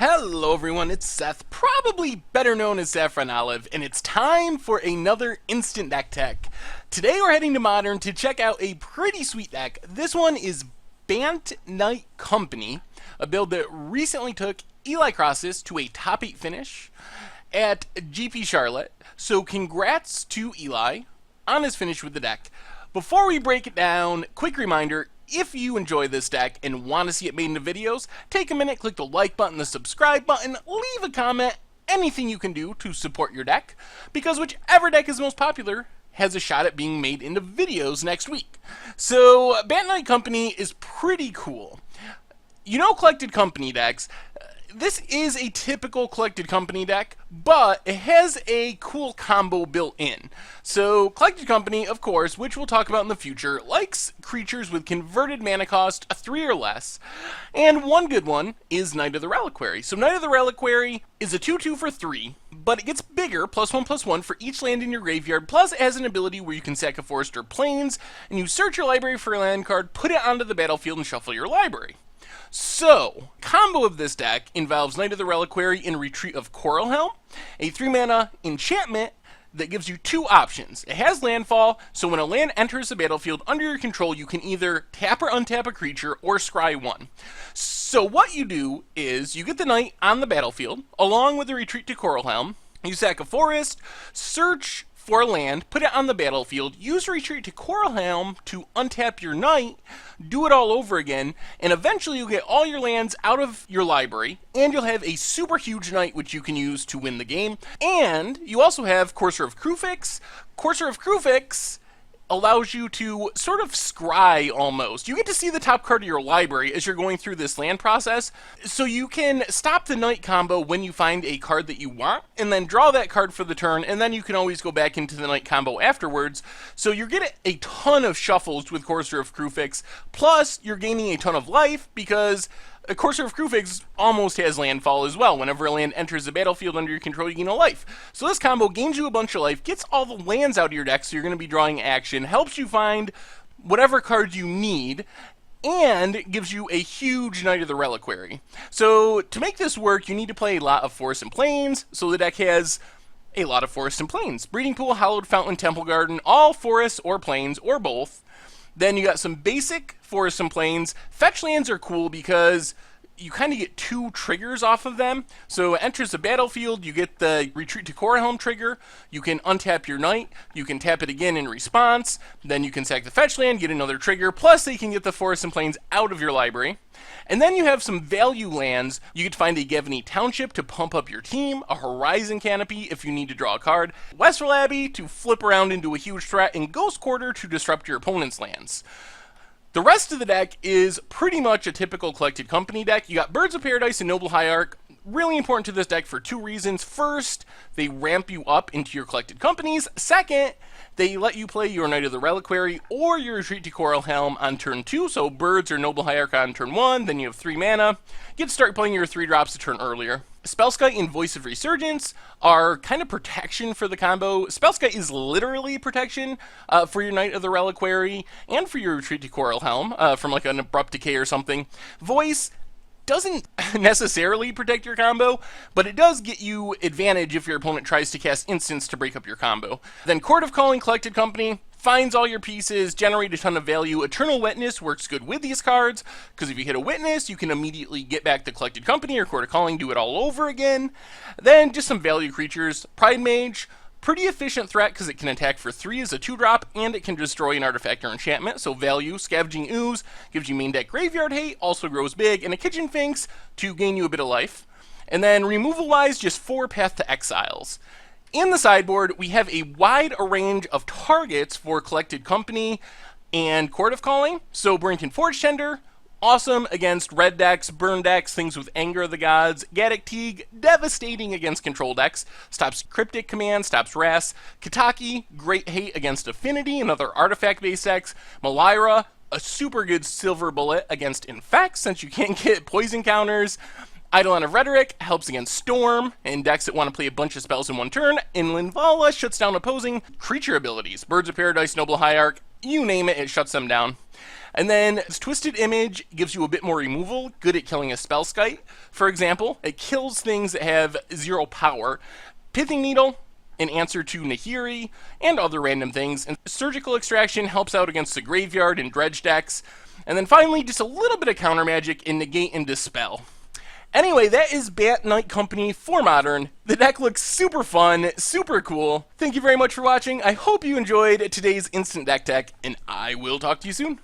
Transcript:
Hello everyone, it's Seth, probably better known as Saffron Olive, and it's time for another Instant Deck Tech. Today we're heading to Modern to check out a pretty sweet deck. This one is Bant Knight Company, a build that recently took Eli Crosses to a top 8 finish at GP Charlotte, so congrats to Eli on his finish with the deck. Before we break it down, quick reminder, if you enjoy this deck and want to see it made into videos, take a minute, click the like button, the subscribe button, leave a comment, anything you can do to support your deck, because whichever deck is most popular has a shot at being made into videos next week. So, Bant Knight Company is pretty cool. You know Collected Company decks, this is a typical Collected Company deck, but it has a cool combo built in. So, Collected Company, of course, which we'll talk about in the future, likes creatures with converted mana cost 3 or less, and one good one is Knight of the Reliquary. So, Knight of the Reliquary is a 2/2 for 3, but it gets bigger, +1/+1 for each land in your graveyard, plus it has an ability where you can sack a forest or plains, and you search your library for a land card, put it onto the battlefield, and shuffle your library. So, combo of this deck involves Knight of the Reliquary in Retreat of Coralhelm, a 3-mana enchantment that gives you 2 options. It has landfall, so when a land enters the battlefield under your control, you can either tap or untap a creature or scry 1. So what you do is you get the Knight on the battlefield, along with the Retreat to Coralhelm, you sack a forest, search for a land, put it on the battlefield, use Retreat to Coralhelm to untap your Knight, do it all over again, and eventually you'll get all your lands out of your library, and you'll have a super huge Knight which you can use to win the game. And you also have Courser of Kruphix. Courser of Kruphix allows you to sort of scry almost. You get to see the top card of your library as you're going through this land process, so you can stop the Knight combo when you find a card that you want, and then draw that card for the turn, and then you can always go back into the Knight combo afterwards. So you're getting a ton of shuffles with Courser of Kruphix, plus you're gaining a ton of life because a Courser of Kruphix almost has landfall as well. Whenever a land enters the battlefield under your control, you gain a life. So this combo gains you a bunch of life, gets all the lands out of your deck, so you're going to be drawing action, helps you find whatever cards you need, and gives you a huge Knight of the Reliquary. So to make this work, you need to play a lot of Forests and Plains, so the deck has a lot of Forests and Plains. Breeding Pool, Hallowed Fountain, Temple Garden, all forests or plains, or both. Then you got some basic Forests and Plains. Fetch lands are cool because you kind of get 2 triggers off of them. So it enters the battlefield, you get the Retreat to Coralhelm trigger, you can untap your Knight, you can tap it again in response, then you can sack the fetch land, get another trigger, plus they can get the Forests and Plains out of your library. And then you have some value lands. You could find a Gavany Township to pump up your team, a Horizon Canopy if you need to draw a card, Westral Abbey to flip around into a huge threat, and Ghost Quarter to disrupt your opponent's lands. The rest of the deck is pretty much a typical Collected Company deck. You got Birds of Paradise and Noble Hierarch. Really important to this deck for 2 reasons. First, they ramp you up into your Collected Companies. Second, they let you play your Knight of the Reliquary or your Retreat to Coralhelm on turn 2. So Birds or Noble Hierarch on turn 1, then you have 3 mana. You get to start playing your 3 drops a turn earlier. Spellskite and Voice of Resurgence are kind of protection for the combo. Spellskite is literally protection for your Knight of the Reliquary and for your Retreat to Coralhelm from like an Abrupt Decay or something. Voice doesn't necessarily protect your combo, but it does get you advantage if your opponent tries to cast instants to break up your combo. Then Court of Calling Collected Company finds all your pieces, generate a ton of value. Eternal Witness works good with these cards, because if you hit a Witness, you can immediately get back the Collected Company or Court of Calling, do it all over again. Then just some value creatures. Pride Mage, pretty efficient threat because it can attack for 3 as a 2-drop, and it can destroy an artifact or enchantment, so value. Scavenging Ooze gives you main deck graveyard hate, also grows big, and a Kitchen Finks to gain you a bit of life. And then removal-wise, just 4 Path to Exiles. In the sideboard, we have a wide range of targets for Collected Company and Court of Calling. So Burrington Forge Tender, awesome against red decks, burn decks, things with Anger of the Gods. Gaddock Teague, devastating against control decks. Stops Cryptic Command, stops Wrath. Kataki, great hate against Affinity and other artifact-based decks. Malira, a super good silver bullet against Infect, since you can't get poison counters. Eidolon of Rhetoric helps against Storm and decks that want to play a bunch of spells in one turn. And Linvala shuts down opposing creature abilities. Birds of Paradise, Noble Hierarch, you name it, it shuts them down. And then Twisted Image gives you a bit more removal, good at killing a Spellskite. For example, it kills things that have 0 power. Pithing Needle, an answer to Nahiri, and other random things. And Surgical Extraction helps out against the Graveyard and Dredge decks. And then finally, just a little bit of counter magic in Negate and Dispel. Anyway, that is Bat Knight Company for Modern. The deck looks super fun, super cool. Thank you very much for watching. I hope you enjoyed today's Instant Deck Tech, and I will talk to you soon.